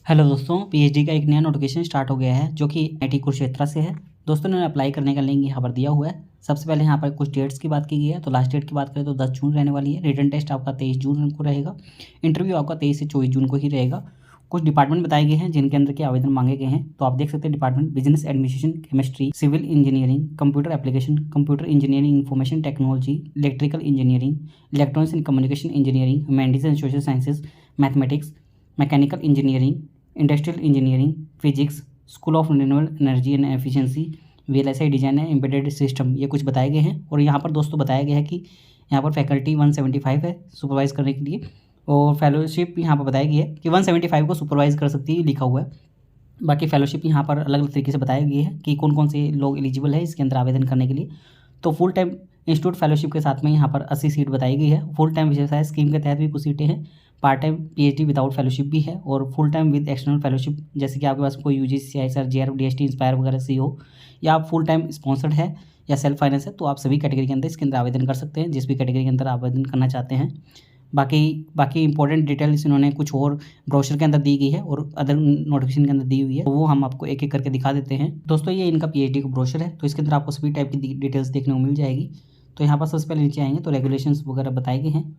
Hello दोस्तों, PhD का एक नया नोटिफिकेशन स्टार्ट हो गया है जो कि आईटी कुरुक्षेत्र से है। दोस्तों ने अप्लाई करने का लिंक यहाँ पर दिया हुआ है। सबसे पहले यहाँ पर कुछ डेट्स की बात की गई है। तो लास्ट डेट की बात करें तो 10 जून रहने वाली है। रिटन टेस्ट आपका 23 जून को रहेगा। इंटरव्यू आपका 23 से 24 जून को ही रहेगा। कुछ डिपार्टमेंट बताए गए हैं जिनके अंदर के आवेदन मांगे गए हैं। तो आप देख सकते हैं department business administration, chemistry, civil engineering, computer application, computer engineering, information technology, electrical engineering, electronics and communication engineering, humanities and social sciences, mathematics, mechanical engineering, industrial engineering, physics, school of renewable energy and efficiency, VLSI design है, embedded system, ये कुछ बताए गए हैं। और यहाँ पर दोस्तों बताया गया है कि यहाँ पर फैकल्टी 175 है सुपरवाइज करने के लिए। और फेलोशिप यहाँ पर बताया गया है कि 175 को सुपरवाइज कर सकती है, लिखा हुआ है। बाकी फेलोशिप यहाँ पर अलग अलग तरीके से बताया गया है कि कौन कौन से लोग एलिजिबल है इसके अंदर आवेदन करने के लिए। तो फुल टाइम इंस्टीट्यूट फेलोशिप के साथ में यहाँ पर 80 सीट बताई गई है। फुल टाइम विशेषाय स्कीम के तहत भी कुछ सीटें हैं। Part time PhD without fellowship भी है और full time with external fellowship, जैसे कि आपके पास कोई UGC, CISR, JRF, DST, inspire वगैरह से हो, या आप फुल टाइम स्पॉन्सर्ड है या सेल्फ फाइनेंस है, तो आप सभी कैटेगरी के अंदर इसके अंदर आवेदन कर सकते हैं, जिस भी कैटेगरी के अंदर आवेदन करना चाहते हैं। बाकी बाकी इंपॉर्टेंट डिटेल्स इन्होंने कुछ और ब्रोशर के अंदर दी गई है और अदर नोटिफिकेशन के अंदर दी हुई है, तो वो हम आपको एक एक करके दिखा देते हैं। दोस्तों ये इनका पीएचडी का ब्रोशर है, तो इसके अंदर आपको सभी टाइप की डिटेल्स देखने को मिल जाएगी। तो यहाँ पर सबसे पहले नीचे आएंगे तो रेगुलेशंस वगैरह बताए गए हैं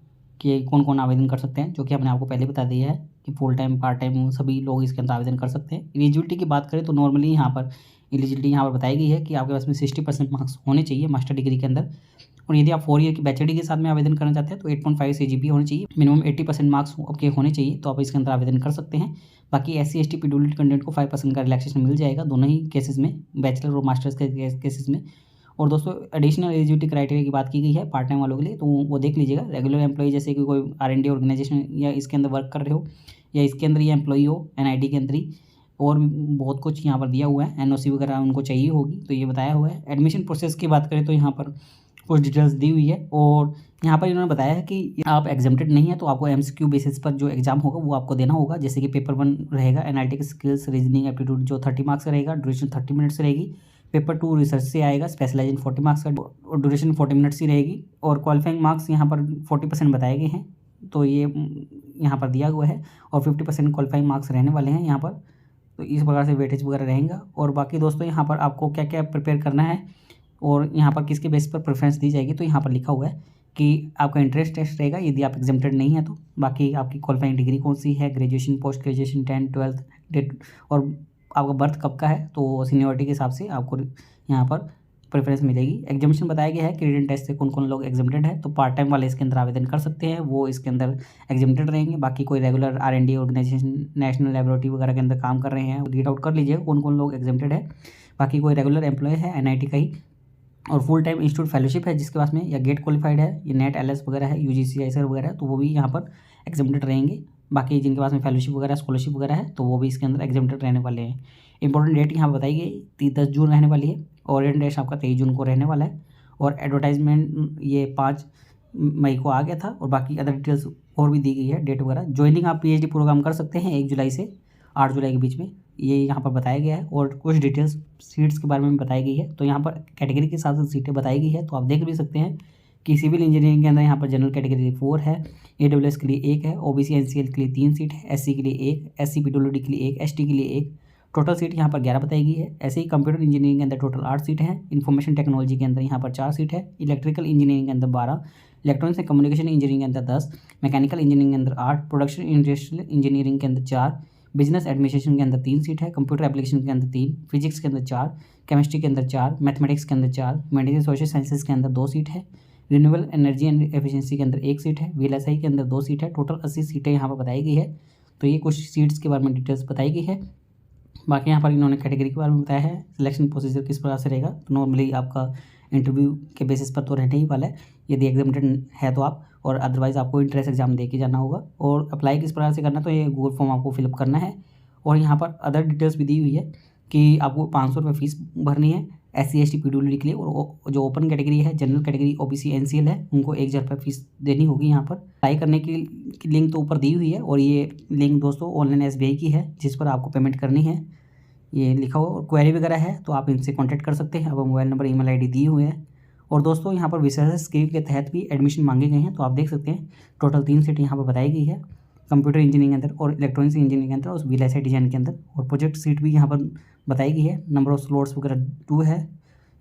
कि कौन कौन आवेदन कर सकते हैं, जो कि हमने आपको पहले बता दिया है कि फुल टाइम, पार्ट टाइम सभी लोग इसके अंदर आवेदन कर सकते हैं। एलिजिबिलिटी की बात करें तो नॉर्मली यहाँ पर एलिजिबिलिटी यहाँ पर बताई गई है कि आपके पास में 60% मार्क्स होने चाहिए मास्टर डिग्री के अंदर। और यदि आप 4 ईयर की बैचलर डिग्री के साथ में आवेदन करना चाहते हैं तो 8.5 CGPA होनी चाहिए। मिनिमम 80% मार्क्स आपके होने चाहिए, तो आप इसके अंदर आवेदन कर सकते हैं। बाकी SC ST पीडब्ल्यूडी कैंडिडेट को 5% का रिलैक्सेशन मिल जाएगा दोनों ही केसेस में, बैचलर और मास्टर्स के केसेस में। और दोस्तों एडिशनल एलिजिबिलिटी क्राइटेरिया की बात की गई है पार्ट टाइम वालों के लिए, तो वो देख लीजिएगा। रेगुलर एम्प्लॉय जैसे कि कोई R&D ऑर्गेनाइजेशन या इसके अंदर वर्क कर रहे हो, या इसके अंदर ये एम्प्लॉई हो NIT के अंदर ही, और भी बहुत कुछ यहाँ पर दिया हुआ है। NOC वगैरह उनको चाहिए होगी, तो ये बताया हुआ है। एडमिशन प्रोसेस की बात करें तो यहाँ पर कुछ डिटेल्स दी हुई है। और यहाँ पर इन्होंने बताया है कि आप एग्जाम्प्टेड नहीं है तो आपको MCQ बेसिस पर जो एग्जाम होगा वो आपको देना होगा। जैसे कि पेपर 1 रहेगा एनालिटिकल स्किल्स, रीजनिंग, एप्टीट्यूड, जो 30 मार्क्स का रहेगा, ड्यूरेशन 30 मिनट्स रहेगी। पेपर 2 रिसर्च से आएगा, स्पेशलाइजेशन 40 मार्क्स का और ड्यूरेशन 40 मिनट्स ही रहेगी। और क्वालिफाइंग मार्क्स यहाँ पर 40% बताए गए हैं, तो ये यहाँ पर दिया हुआ है। और 50% क्वालिफाइंग मार्क्स रहने वाले हैं यहाँ पर, तो इस प्रकार से वेटेज वगैरह रहेगा। और बाकी दोस्तों यहाँ पर आपको क्या क्या प्रिपेयर करना है और यहाँ पर किसके बेस पर प्रेफरेंस दी जाएगी, तो यहाँ पर लिखा हुआ है कि आपका इंटरेस्ट टेस्ट रहेगा यदि आप एग्जाम्प्टेड नहीं है तो। बाकी आपकी क्वालिफाइंग डिग्री कौन सी है, graduation, post graduation, 10th 12th date, और आपका बर्थ कब का है, तो सीनियरिटी के हिसाब से आपको यहाँ पर प्रेफरेंस मिलेगी। एग्जामिनेशन बताया गया है कि रिटन टेस्ट से कौन कौन लोग एग्जाम्प्टेड है, तो पार्ट टाइम वाले इसके अंदर आवेदन कर सकते हैं, वो इसके अंदर एग्जाम्प्टेड रहेंगे। बाकी कोई regular R&D organisation, national laboratory वगैरह के अंदर काम कर रहे हैं, रीड आउट कर लीजिएगा कौन कौन लोग एग्जाम्प्टेड है। बाकी कोई रेगुलर एम्प्लॉय है NIT का ही, और फुल टाइम इंस्टीट्यूट फेलोशिप है जिसके पास में, या गेट क्वालिफाइड है, या नेट LS वगैरह है, UGC ISR वगैरह है, तो वो भी यहाँ पर एग्जाम्प्टेड रहेंगे। बाकी जिनके पास में फेलोशिप वगैरह, स्कॉलरशिप वगैरह है, तो वो भी इसके अंदर एग्जाम्प्टेड रहने वाले हैं। इंपॉर्टेंट डेट यहाँ पर बताई गई 10 जून रहने वाली है, और रिटन टेस्ट आपका 23 जून को रहने वाला है। और एडवर्टाइजमेंट ये 5 मई को आ गया था, और बाकी अदर डिटेल्स और भी दी गई है, डेट वगैरह। ज्वाइनिंग आप PhD प्रोग्राम कर सकते हैं 1 जुलाई से 8 जुलाई के बीच में, ये यहाँ पर बताया गया है। और कुछ डिटेल्स सीट्स के बारे में बताई गई है, तो यहाँ पर कैटेगरी के साथ सीटें बताई गई है, तो आप देख भी सकते हैं कि सिविल इंजीनियरिंग के अंदर यहाँ पर जनरल कैटेगरी 4 है, AWS के लिए 1 है, OBC NCL के लिए 3 सीट है, SC के लिए 1, SC PWD के लिए 1, ST के लिए 1, टोटल सीट यहाँ पर 11 बताई गई है। ऐसे ही कंप्यूटर इंजीनियरिंग के अंदर टोटल 8 सीट है, इन्फॉर्मेशन टेक्नोलॉजी के अंदर यहाँ पर 4 सीट है, इलेक्ट्रिकल इंजीनियरिंग के अंदर 12, इलेक्ट्रॉनिक्स एंड कम्युनिकेशन इंजीनियरिंग के अंदर 10, मैकेनिकल इंजीनियरिंग के अंदर 8, प्रोडक्शन इंडस्ट्रियल इंजीनियरिंग के अंदर 4, बिजनेस एडमिनिस्ट्रेशन के अंदर 3 सीट है, कंप्यूटर एप्लीकेशन के अंदर 3, फिजिक्स के अंदर 4, केमिस्ट्री के अंदर 4, मैथमेटिक्स के अंदर 4, मेडिकल सोशल साइंसेज के अंदर 2 सीट है, रिन्यूएबल एनर्जी एंड एफिशिएंसी के अंदर 1 सीट है, VLSI के अंदर 2 सीट है। टोटल 80 सीटें यहाँ पर बताई गई है। तो ये कुछ सीट्स के बारे में डिटेल्स बताई गई है। बाकी यहाँ पर इन्होंने कैटेगरी के बारे में बताया है, सिलेक्शन प्रोसीजर किस प्रकार से रहेगा। तो नॉर्मली आपका इंटरव्यू के बेसिस पर तो रहने ही वाला है, यदि एग्जाम्प्टेड है तो आप, और अदरवाइज़ आपको इंट्रेंस एग्जाम दे के जाना होगा। और अप्लाई किस प्रकार से करना, तो ये गूगल फॉर्म आपको फिलअप करना है। और यहाँ पर अदर डिटेल्स भी दी हुई है कि आपको 500 रुपये फीस भरनी है SC ST PWD के लिए, और जो ओपन कैटेगरी है, जनरल कैटेगरी, OBC NCL है, उनको 1000 रुपये फीस देनी होगी। यहाँ पर अप्लाई करने की लिंक तो ऊपर दी हुई है, और ये लिंक दोस्तों ऑनलाइन SBI की है जिस पर आपको पेमेंट करनी है, ये लिखा हुआ। और क्वेरी वगैरह है तो आप इनसे कॉन्टैक्ट कर सकते हैं, अब मोबाइल नंबर, email ID दिए हुए हैं। और दोस्तों यहाँ पर विशेष स्कीम के तहत भी एडमिशन मांगे गए हैं, तो आप देख सकते हैं टोटल 3 सीट यहाँ पर बताई गई है। कंप्यूटर इंजीनियरिंग के अंदर और इलेक्ट्रॉनिक्स इंजीनियरिंग के अंदर और वीएलएसआई डिजाइन के अंदर। और प्रोजेक्ट सीट भी यहाँ पर बताई गई है। नंबर ऑफ स्लॉट्स वगैरह 2 है,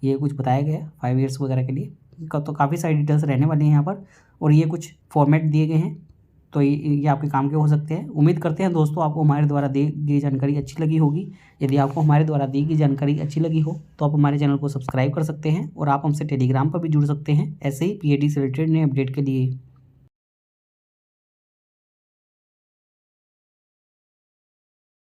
ये कुछ बताया गया है 5 ईयर्स वगैरह के लिए। तो काफ़ी सारी डिटेल्स रहने वाली हैं यहाँ पर, और ये कुछ फॉर्मेट दिए गए हैं, तो ये आपके काम के हो सकते हैं। उम्मीद करते हैं दोस्तों आपको हमारे द्वारा दी गई जानकारी अच्छी लगी होगी। यदि आपको हमारे द्वारा दी गई जानकारी अच्छी लगी हो तो आप हमारे चैनल को सब्सक्राइब कर सकते हैं, और आप हमसे टेलीग्राम पर भी जुड़ सकते हैं ऐसे ही पीएटी से रिलेटेड नए अपडेट के लिए।